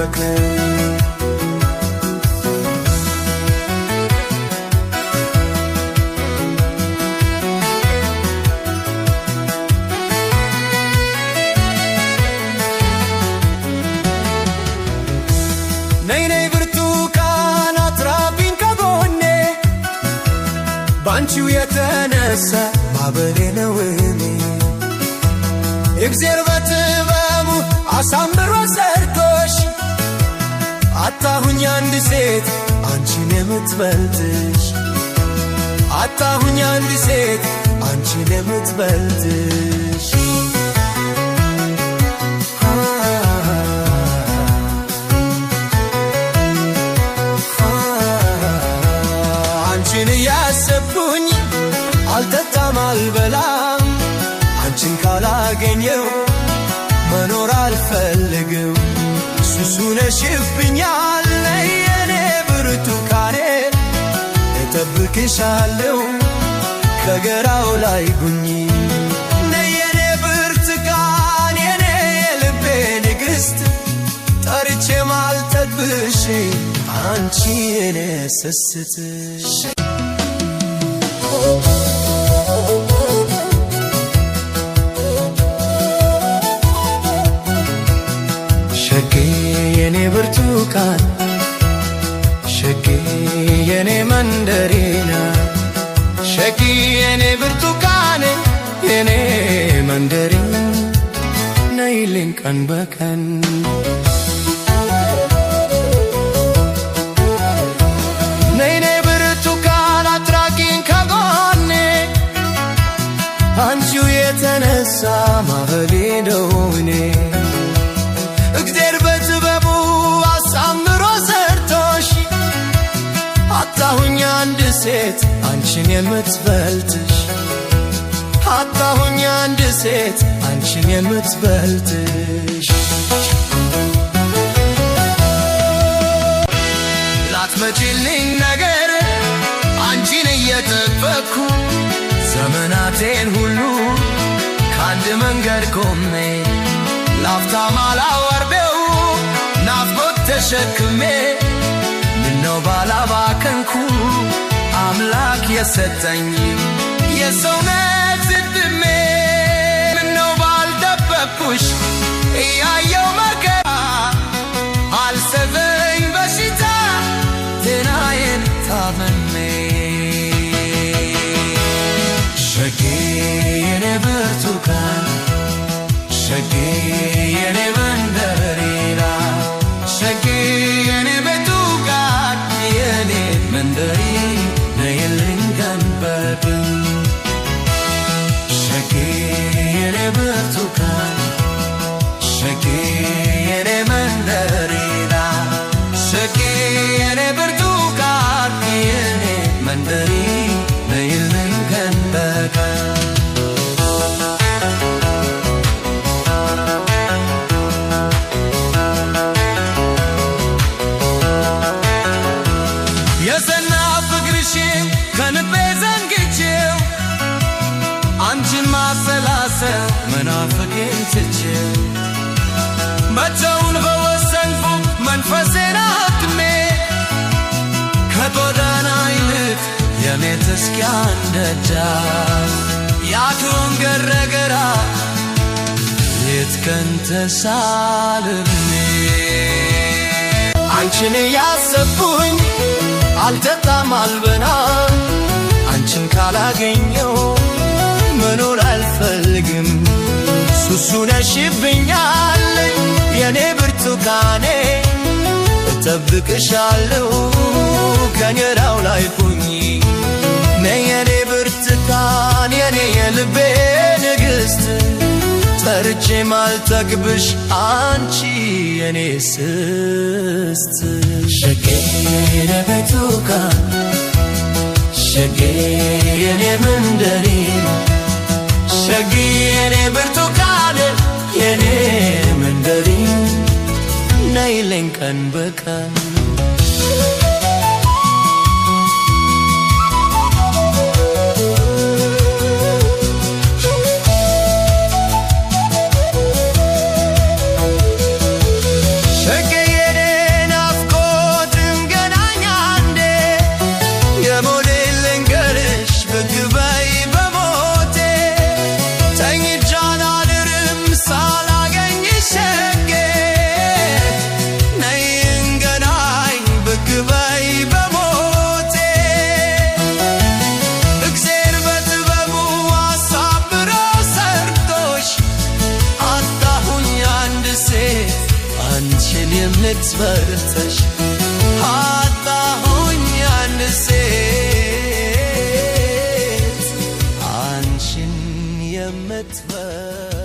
በቀን ነይ ነይ ብርቱካን አትራቂኝ ከጎኔ ባንቺው የተነሳ ማበሌ ነው እኔ እግዚአብሔር በጥበቡ አሳምሮ ሰርቶሽ አጣሁኝ አንድ ሴት አንቺን የምትበልጥሽ አጣሁኝ አንድ ሴት አንቺን የምትበልጥሽ አንቺን ያሰብኩኝ አልጠጣም አልበላም አንቺን ካላገኘው መኖር አልፈልግም ሱሱ ነሽብኛል የኔ ብርቱካኔ እጠብቅሻለሁ ከገራው ላይ ጉኝ የኔ ብርቱካን የኔ የልቤ ንግሥት ጠርቼ ማልጠግብሽ አንቺ የኔ ስስትሽ ሸጌ የኔ ብርቱካን ሸጌ የኔ መንደሪና ሸጌ የኔ ብርቱካን የኔ መንደሪና ነይልኝ ቀን በቀን ነይ ነይ ብርቱካን አትራቂኝ ከጎኔ አንቺው የተነሳ ማበሌ ነው እኔ እግዚአብሔር በጥበቡ አሳምሮ ሰርቶሽ አጣሁኝ አንድ ሴት አንቺን የምትበልጥሽ አጣሁኝ አንድ ሴት አንቺን የምትበልጥሽ ላትመጪልኝ ነገር አንቺን እየጠበቅኩ ዘመናቴን ሁሉ ከአንድ መንገድ ቆሜ ላፍታም አላወርደው ናፍቆት ተሸክሜ ምነው ባላባከንኩ አምላክ የሰጠኝ የሰውነት ዕድሜ ምነው ባልደበቅኩሽ እያየው መከራ አልሰበኝ በሽታ ጤናዬን ታመሜ ሸጌ የኔ ብርቱካን ሸጌ የኔ መንደሪና ሸጌ የኔ ብርቱካን የኔ መንደሪ ነይልኝ ቀን በቀን ሸጌ የኔ ብርቱካን ሸጌ የኔ መንደሪና ሸጌ የኔ ብርቱካን የኔ መንደሪ ነይልኝ ቀን በቀን የሰና ፍቅርሽን ከልቤ ዘንግቼው አንቺን ማሰላሰል መናፍቄን ትቼው መቼውን በወሰንኩ መንፈሴን አትሜ ከጎዳና ይልቅ የቤት እስኪያን ደጃፍ ያቱን ገረገራ ሌት ቀን ተሳልሜ አንቺን ያሰብኩኝ አልጠጣም አልበላም አንቺን ካላገኘው መኖር አልፈልግም ሱሱ ነሽብኛል የኔ ብርቱካኔ እጠብቅሻለሁ ከገራው ላይ ሁኚ ነይ የኔ ብርቱካን የኔ የልቤ ንግሥት ጠርቼ ማልጠግብሽ አንቺ የኔ ስስት ሸጌ የኔ ብርቱካን ሸጌ የኔ መንደሪና ሸጌ የኔ ብርቱካን የኔ መንደሪና ነይልኝ ቀን በቀን ሸጌ የኔ የምትፈርተሽ አጣሁኝ አንድ ሴት አንቺን የምትፈርተሽ